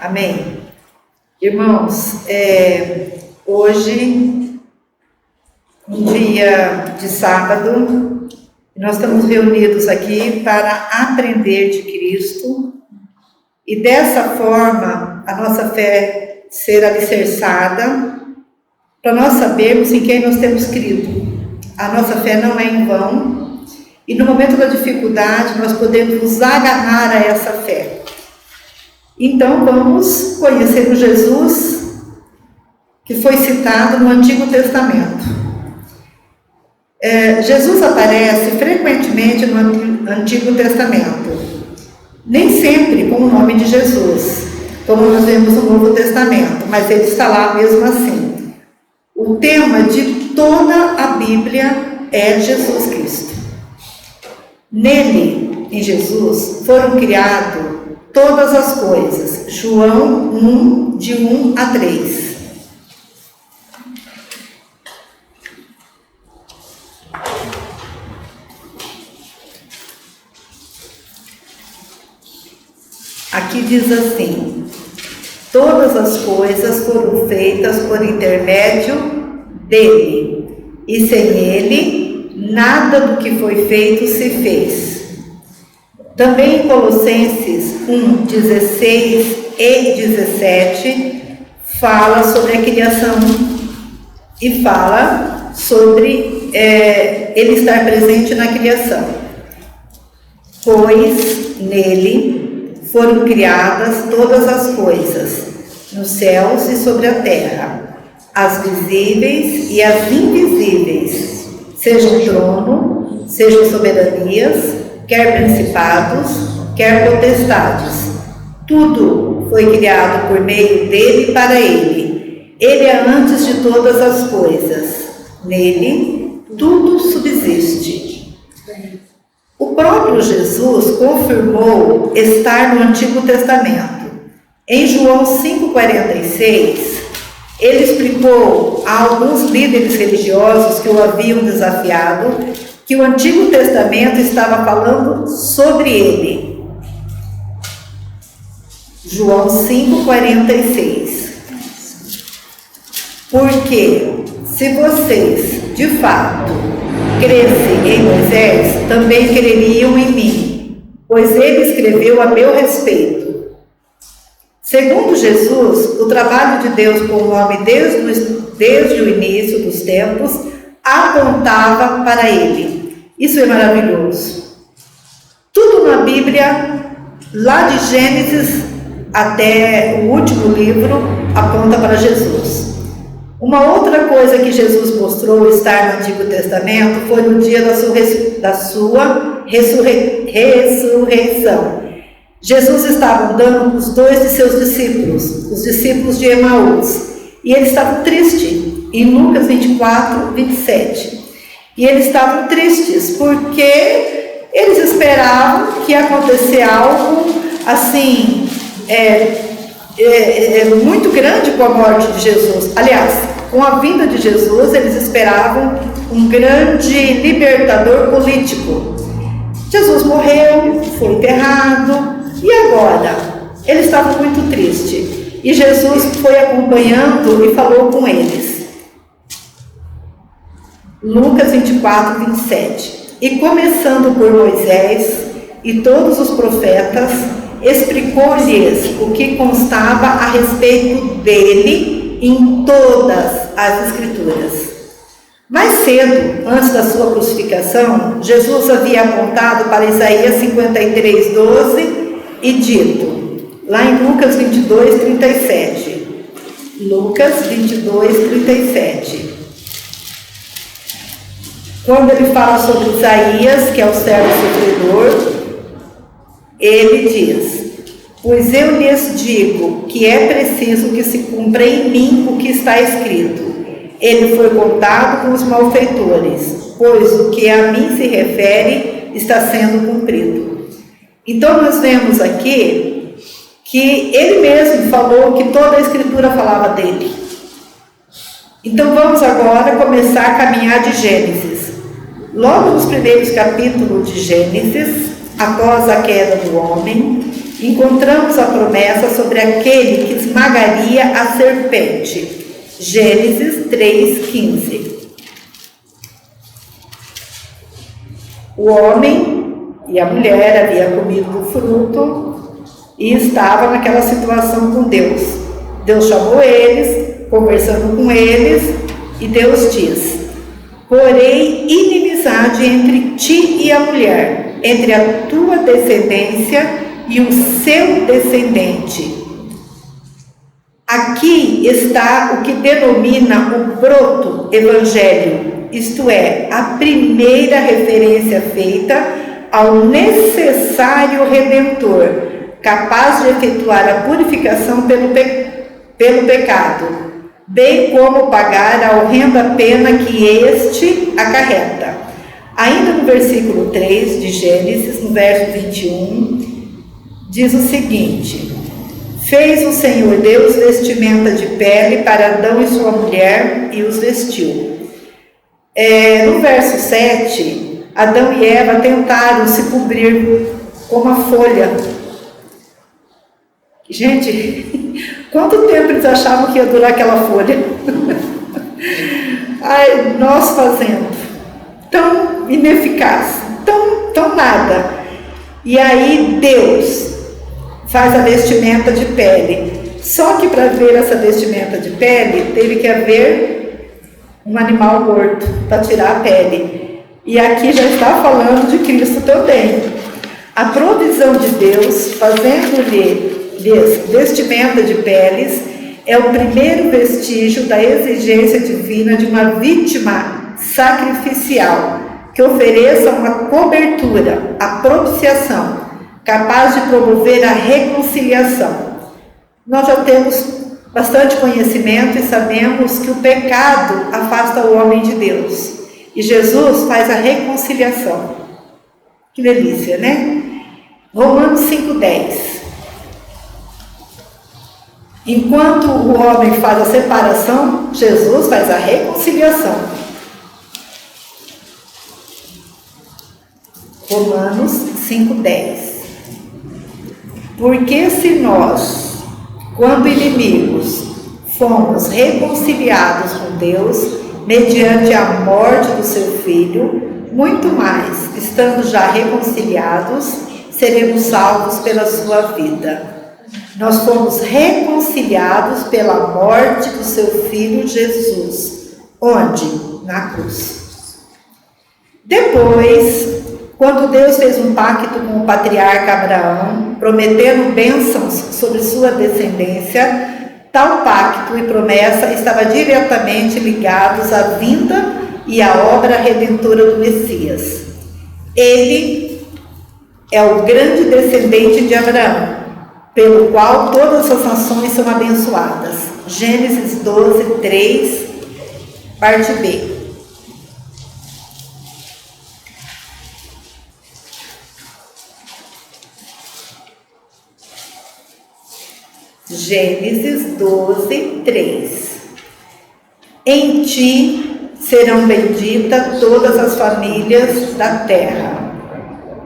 Amém? Irmãos, hoje, um dia de sábado, nós estamos reunidos aqui para aprender de Cristo e dessa forma a nossa fé ser alicerçada, para nós sabermos em quem nós temos crido. A nossa fé não é em vão e no momento da dificuldade nós podemos nos agarrar a essa fé. Então vamos conhecer o Jesus que foi citado no Antigo Testamento. Jesus aparece frequentemente no Antigo Testamento, nem sempre com o nome de Jesus, como nós vemos no Novo Testamento, mas ele está lá mesmo assim. O tema de toda a Bíblia é Jesus Cristo. Nele, em Jesus, foram criadas todas as coisas. João 1, de 1 a 3. Aqui diz assim: todas as coisas foram feitas por intermédio dele, e sem ele, nada do que foi feito se fez. Também em Colossenses 1, 16 e 17, fala sobre a criação e fala sobre ele estar presente na criação. Pois nele foram criadas todas as coisas, nos céus e sobre a terra, as visíveis e as invisíveis, sejam trono, sejam soberanias, quer principados, quer potestades. Tudo foi criado por meio dele e para ele. Ele é antes de todas as coisas. Nele, tudo subsiste. O próprio Jesus confirmou estar no Antigo Testamento. Em João 5,46, ele explicou a alguns líderes religiosos que o haviam desafiado que o Antigo Testamento estava falando sobre ele. João 5,46. Porque se vocês, de fato, crescem em Moisés, também creriam em mim, pois ele escreveu a meu respeito. Segundo Jesus, o trabalho de Deus com o homem desde o início dos tempos apontava para ele. Isso é maravilhoso. Tudo na Bíblia, lá de Gênesis até o último livro, aponta para Jesus. Uma outra coisa que Jesus mostrou estar no Antigo Testamento foi no dia da sua ressurreição. Jesus estava andando com os dois de seus discípulos, os discípulos de Emaús, e eles estavam tristes, em Lucas 24, 27. E eles estavam tristes, porque eles esperavam que ia acontecer algo assim, muito grande com a morte de Jesus. Aliás, com a vinda de Jesus, eles esperavam um grande libertador político. Jesus morreu, foi enterrado, e agora? Eles estavam muito tristes. E Jesus foi acompanhando e falou com eles. Lucas 24, 27. E começando por Moisés e todos os profetas, explicou-lhes o que constava a respeito dele em todas as Escrituras. Mais cedo, antes da sua crucificação, Jesus havia apontado para Isaías 53, 12 e dito, lá em Lucas 22, 37. Lucas 22, 37. Quando ele fala sobre Isaías, que é o servo sofredor, ele diz: pois eu lhes digo que é preciso que se cumpra em mim o que está escrito. Ele foi contado com os malfeitores, pois o que a mim se refere está sendo cumprido. Então nós vemos aqui que ele mesmo falou que toda a Escritura falava dele. Então vamos agora começar a caminhar de Gênesis. Logo nos primeiros capítulos de Gênesis, após a queda do homem, encontramos a promessa sobre aquele que esmagaria a serpente. Gênesis 3:15. O homem e a mulher haviam comido do fruto e estavam naquela situação com Deus. Deus chamou eles, conversando com eles, e Deus diz: porém inimizade entre ti e a mulher, entre a tua descendência e o seu descendente. Aqui está o que denomina o proto-evangelho, isto é, a primeira referência feita ao necessário Redentor, capaz de efetuar a purificação pelo pecado, bem como pagar a horrenda pena que este acarreta. Ainda no versículo 3 de Gênesis, no verso 21, diz o seguinte: fez o Senhor Deus vestimenta de pele para Adão e sua mulher e os vestiu. No verso 7, Adão e Eva tentaram se cobrir com uma folha. Gente, quanto tempo eles achavam que ia durar aquela folha? Ai, nós fazendo, tão ineficaz, tão nada. E aí Deus faz a vestimenta de pele. Só que para ver essa vestimenta de pele, teve que haver um animal morto para tirar a pele. E aqui já está falando de Cristo também. A provisão de Deus, fazendo-lhes vestimenta de peles, é o primeiro vestígio da exigência divina de uma vítima sacrificial, que ofereça uma cobertura, a propiciação, capaz de promover a reconciliação. Nós já temos bastante conhecimento e sabemos que o pecado afasta o homem de Deus. E Jesus faz a reconciliação. Que delícia, né? Romanos 5:10. Enquanto o homem faz a separação, Jesus faz a reconciliação. Romanos 5:10. Porque se nós, quando inimigos, fomos reconciliados com Deus, mediante a morte do seu Filho, muito mais, estando já reconciliados, seremos salvos pela sua vida. Nós fomos reconciliados pela morte do seu Filho Jesus. Onde? Na cruz. Depois, quando Deus fez um pacto com o patriarca Abraão, prometendo bênçãos sobre sua descendência, tal pacto e promessa estava diretamente ligados à vinda e à obra redentora do Messias. Ele é o grande descendente de Abraão, pelo qual todas as nações são abençoadas. Gênesis 12:3, parte B. Gênesis 12:3. Em ti serão benditas todas as famílias da terra.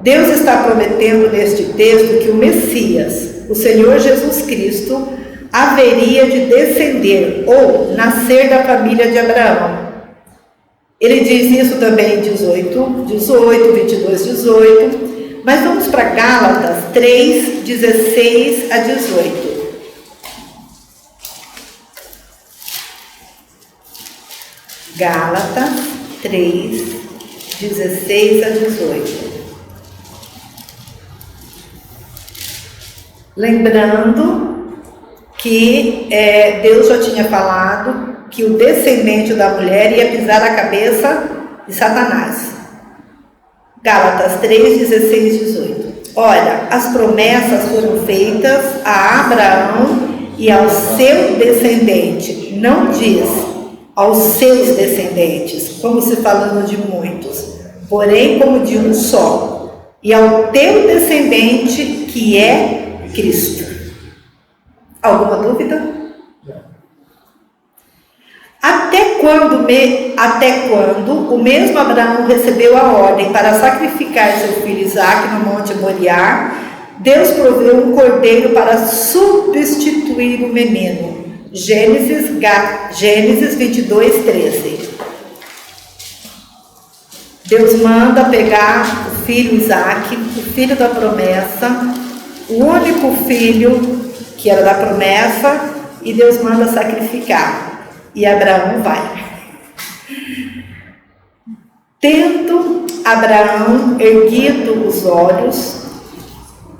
Deus está prometendo neste texto que o Messias, o Senhor Jesus Cristo, haveria de descender ou nascer da família de Abraão. Ele diz isso também em 18, 22, 18. Mas vamos para Gálatas 3, 16 a 18. Gálatas 3, 16 a 18. Lembrando que Deus já tinha falado que o descendente da mulher ia pisar a cabeça de Satanás. Gálatas 3, 16 e 18. Ora, as promessas foram feitas a Abraão e ao seu descendente. Não diz aos seus descendentes, como se falando de muitos, porém como de um só, e ao teu descendente, que é Cristo. Alguma dúvida? Até quando o mesmo Abraão recebeu a ordem para sacrificar seu filho Isaque no Monte Moriá, Deus proveu um cordeiro para substituir o menino. Gênesis 22, 13. Deus manda pegar o filho Isaque, o filho da promessa, o único filho que era da promessa, e Deus manda sacrificar. E Abraão vai. Tendo Abraão erguido os olhos,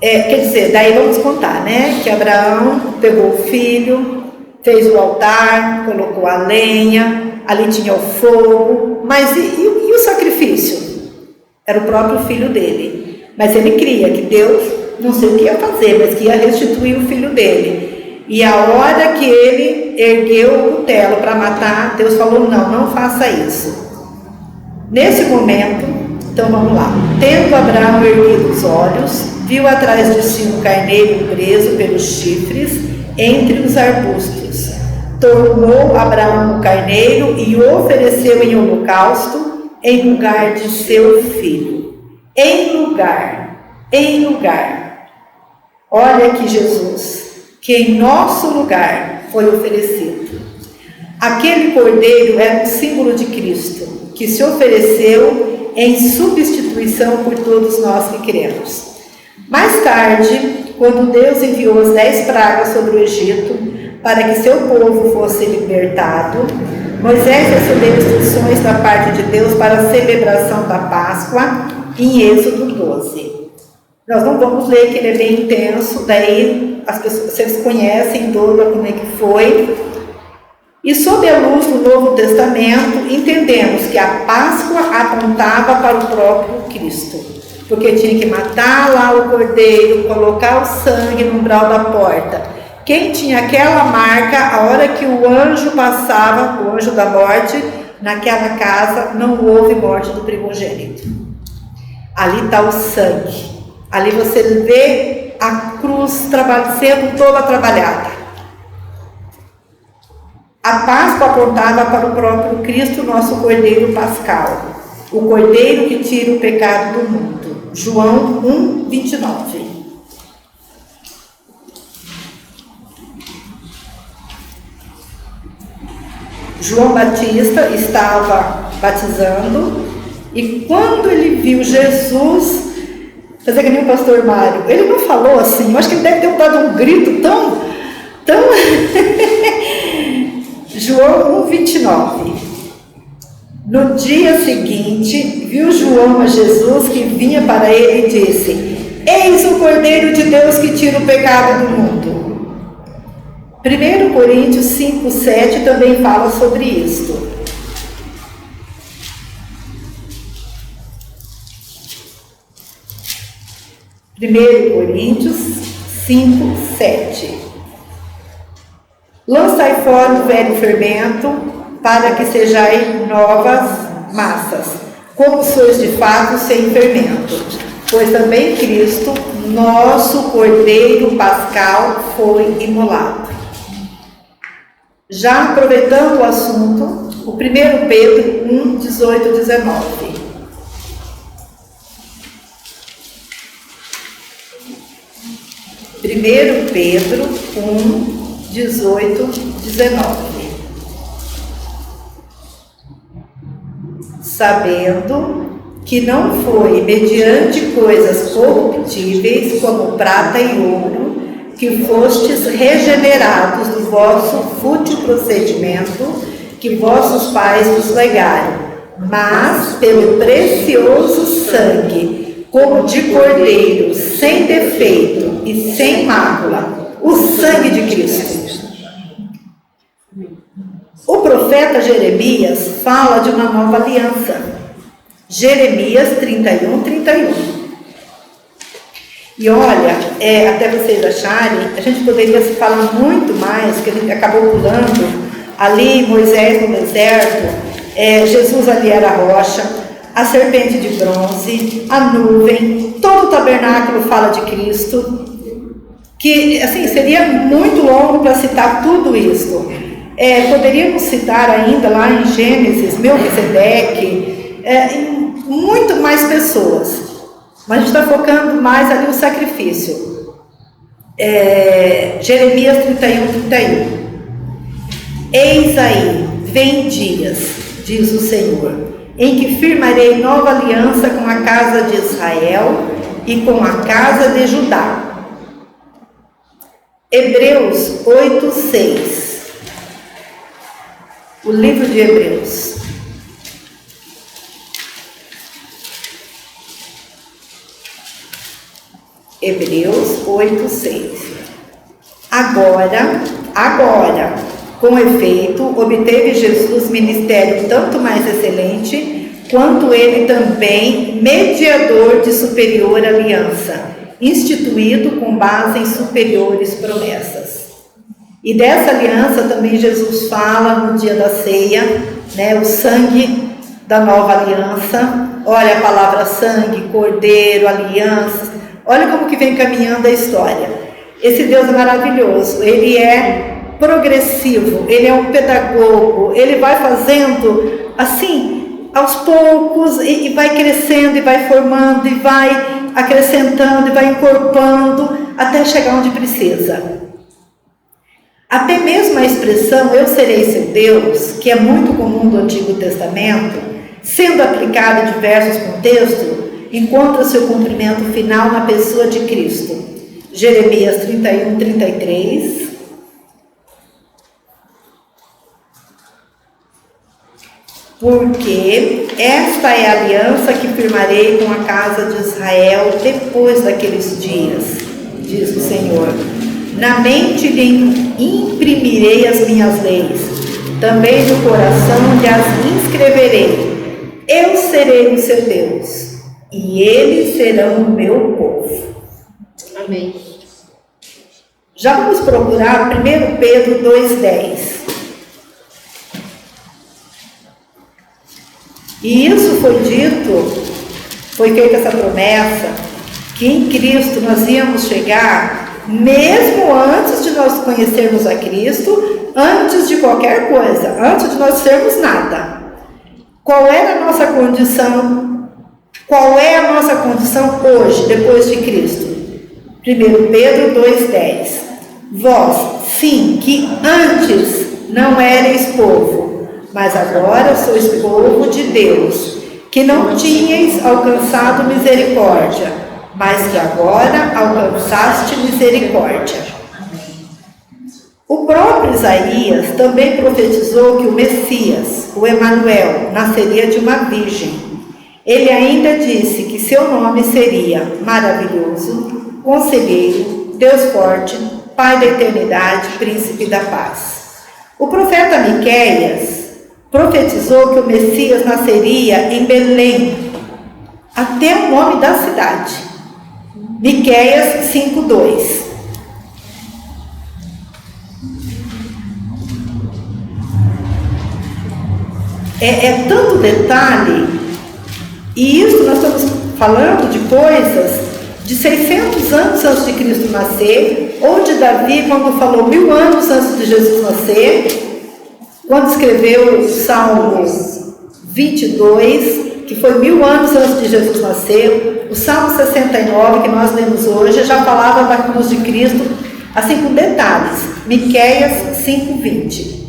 quer dizer, daí vamos contar, né? Que Abraão pegou o filho, fez o altar, colocou a lenha, ali tinha o fogo, mas e o sacrifício? Era o próprio filho dele. Mas ele cria que Deus, não sei o que ia fazer, mas que ia restituir o filho dele. E a hora que ele ergueu o cutelo para matar, Deus falou, não faça isso. Nesse momento, então vamos lá. Tendo Abraão erguido os olhos, viu atrás de si um carneiro preso pelos chifres entre os arbustos. Tomou Abraão o carneiro e o ofereceu em holocausto em lugar de seu filho. Em lugar. Olha aqui Jesus, que em nosso lugar foi oferecido. Aquele cordeiro era um símbolo de Cristo, que se ofereceu em substituição por todos nós que cremos. Mais tarde, quando Deus enviou as 10 pragas sobre o Egito, para que seu povo fosse libertado, Moisés recebeu instruções da parte de Deus para a celebração da Páscoa, em Êxodo 12. Nós não vamos ler, que ele é bem intenso, daí as pessoas, vocês conhecem toda como é que foi. E sob a luz do Novo Testamento, entendemos que a Páscoa apontava para o próprio Cristo, porque tinha que matar lá o cordeiro, colocar o sangue no umbral da porta. Quem tinha aquela marca, a hora que o anjo passava, o anjo da morte, naquela casa não houve morte do primogênito. Ali está o sangue. Ali você vê a cruz sendo toda trabalhada. A Páscoa apontava para o próprio Cristo, nosso Cordeiro Pascal, o Cordeiro que tira o pecado do mundo. João 1, 29. João Batista estava batizando e quando ele viu Jesus, fazer que nem o pastor Mário, ele não falou assim, eu acho que ele deve ter dado um grito tão João 1, 29. No dia seguinte, viu João a Jesus que vinha para ele e disse: Eis o Cordeiro de Deus que tira o pecado do mundo. 1 Coríntios 5, 7 também fala sobre isto. Primeiro Coríntios 5, 7. Lançai fora o velho fermento, para que sejais novas massas, como sois de fato sem fermento. Pois também Cristo, nosso Cordeiro Pascal, foi imolado. Já aproveitando o assunto, o 1 Pedro 1, 18, 19. 1 Pedro 1, 18, 19. Sabendo que não foi mediante coisas corruptíveis como prata e ouro que fostes regenerados do vosso fútil procedimento que vossos pais vos legaram, mas pelo precioso sangue, como de cordeiro, sem defeito e sem mácula, o sangue de Cristo. O profeta Jeremias fala de uma nova aliança. Jeremias 31, 31. E olha, até vocês acharem, a gente poderia falar muito mais, que a gente acabou pulando. Ali, Moisés no deserto, Jesus ali era a rocha, a serpente de bronze, a nuvem, todo o tabernáculo fala de Cristo, que assim, seria muito longo para citar tudo isso. Poderíamos citar ainda lá em Gênesis, Melquisedeque, muito mais pessoas. Mas a gente está focando mais ali no sacrifício. Jeremias 31:31. Eis aí, vem dias, diz o Senhor, em que firmarei nova aliança com a casa de Israel e com a casa de Judá. Hebreus 8:6. O livro de Hebreus. Hebreus 8:6. Agora, com efeito, obteve Jesus ministério tanto mais excelente, quanto ele também mediador de superior aliança, instituído com base em superiores promessas. E dessa aliança também Jesus fala no dia da ceia, né, o sangue da nova aliança. Olha a palavra sangue, cordeiro, aliança. Olha como que vem caminhando a história. Esse Deus é maravilhoso, ele é progressivo, ele é um pedagogo, ele vai fazendo assim, aos poucos, e vai crescendo, e vai formando, e vai acrescentando, e vai incorporando, até chegar onde precisa. Até mesmo a expressão, eu serei seu Deus, que é muito comum do Antigo Testamento, sendo aplicada em diversos contextos, encontra seu cumprimento final na pessoa de Cristo. Jeremias 31:33. Porque esta é a aliança que firmarei com a casa de Israel depois daqueles dias, diz o Senhor. Na mente lhe imprimirei as minhas leis, também no coração lhe as inscreverei. Eu serei o seu Deus, e eles serão o meu povo. Amém. Já vamos procurar 1 Pedro 2:10. E isso foi dito, foi feita essa promessa, que em Cristo nós íamos chegar, mesmo antes de nós conhecermos a Cristo, antes de qualquer coisa, antes de nós sermos nada. Qual era a nossa condição? Qual é a nossa condição hoje, depois de Cristo? 1 Pedro 2:10. Vós, sim, que antes não erais povo, mas agora sois povo de Deus, que não tinhais alcançado misericórdia, mas que agora alcançaste misericórdia. O próprio Isaías também profetizou que o Messias, o Emanuel, nasceria de uma virgem. Ele ainda disse que seu nome seria Maravilhoso, Conselheiro, Deus Forte, Pai da Eternidade, Príncipe da Paz. O profeta Miqueias profetizou que o Messias nasceria em Belém, até o nome da cidade. Miqueias 5:2. É tanto detalhe, e isso nós estamos falando de coisas de 600 anos antes de Cristo nascer, ou de Davi, quando falou 1000 anos antes de Jesus nascer, quando escreveu o Salmo 22, que foi 1000 anos antes de Jesus nascer, o Salmo 69, que nós lemos hoje, já falava da cruz de Cristo, assim com detalhes. Miqueias 5:20.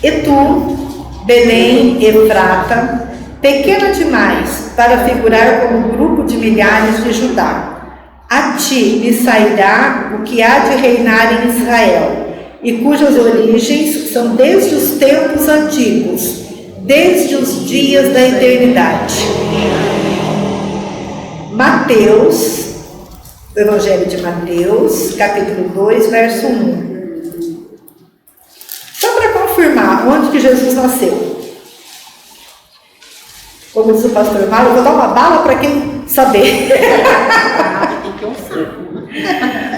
E tu, Belém, Efrata, pequena demais para figurar como um grupo de milhares de Judá, a ti me sairá o que há de reinar em Israel, e cujas origens são desde os tempos antigos, desde os dias da eternidade. Mateus, o Evangelho de Mateus, capítulo 2, verso 1. Só para confirmar onde que Jesus nasceu. Como diz o pastor Mário, eu vou dar uma bala para quem saber.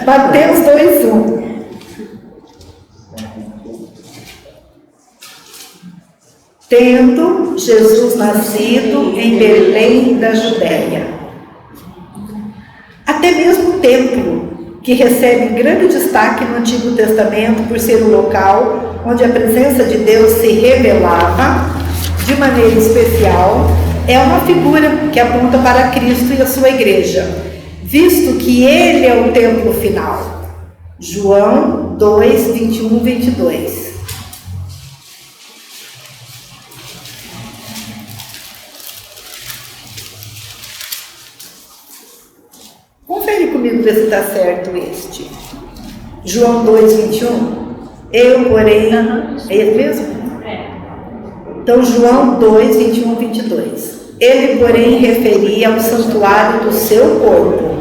Mateus 2:1. Tendo Jesus nascido em Belém da Judéia. Até mesmo o templo, que recebe grande destaque no Antigo Testamento por ser o local onde a presença de Deus se revelava de maneira especial, é uma figura que aponta para Cristo e a sua igreja, visto que ele é o templo final. João 2, 21, 22. Confere comigo ver se está certo este. João 2, 21. Eu, porém... É ele mesmo? Então, João 2, 21, 22. Ele, porém, referia ao santuário do seu corpo.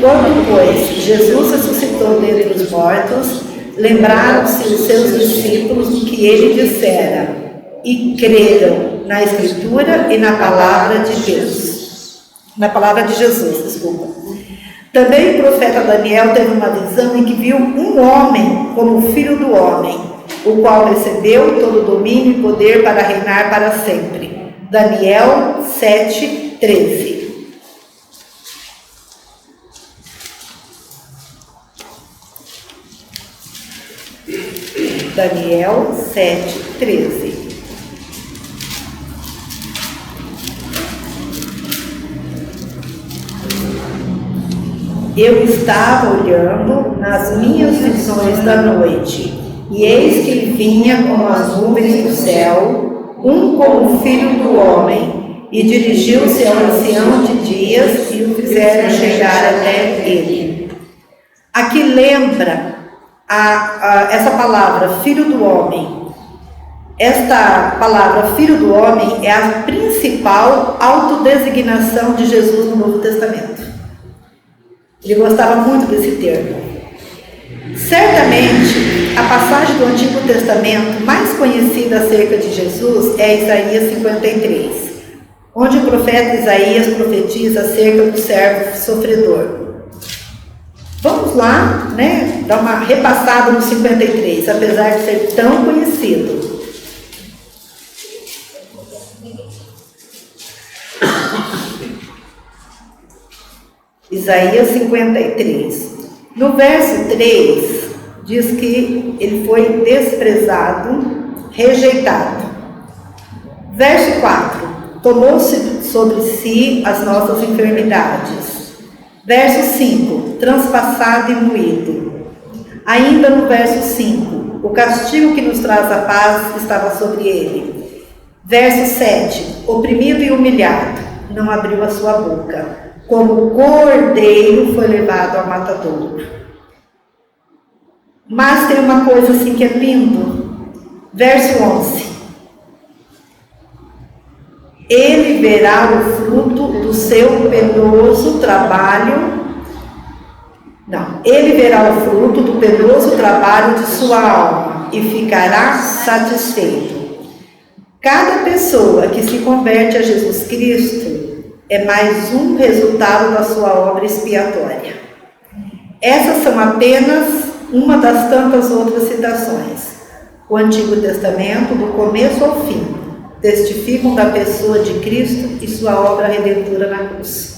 Quando, pois, Jesus ressuscitou dentre os mortos, lembraram-se os seus discípulos do que ele dissera e creram na Escritura e na palavra de Deus. Na palavra de Jesus, desculpa. Também o profeta Daniel teve uma visão em que viu um homem como filho do homem, o qual recebeu todo o domínio e poder para reinar para sempre. Daniel 7, 13. Daniel 7, 13. Eu estava olhando nas minhas visões da noite, e eis que vinha como as nuvens do céu, um como filho do homem, e dirigiu-se ao ancião de dias e o fizeram chegar até ele. Aqui lembra essa palavra, filho do homem. Esta palavra, filho do homem, é a principal autodesignação de Jesus no Novo Testamento. Ele gostava muito desse termo. Certamente, a passagem do Antigo Testamento mais conhecida acerca de Jesus é Isaías 53, onde o profeta Isaías profetiza acerca do servo sofredor. Vamos lá, né, dar uma repassada no 53, apesar de ser tão conhecido. Isaías 53. No verso 3, diz que ele foi desprezado, rejeitado. Verso 4, tomou-se sobre si as nossas enfermidades. Verso 5, transpassado e moído. Ainda no verso 5, o castigo que nos traz a paz estava sobre ele. Verso 7, oprimido e humilhado, não abriu a sua boca. Como cordeiro foi levado ao matadouro. Mas tem uma coisa assim que é lindo. Verso 11. Ele verá o fruto do seu penoso trabalho. Não, ele verá o fruto do penoso trabalho de sua alma e ficará satisfeito. Cada pessoa que se converte a Jesus Cristo é mais um resultado da sua obra expiatória. Essas são apenas uma das tantas outras citações. O Antigo Testamento, do começo ao fim, testificam da pessoa de Cristo e sua obra redentora na cruz.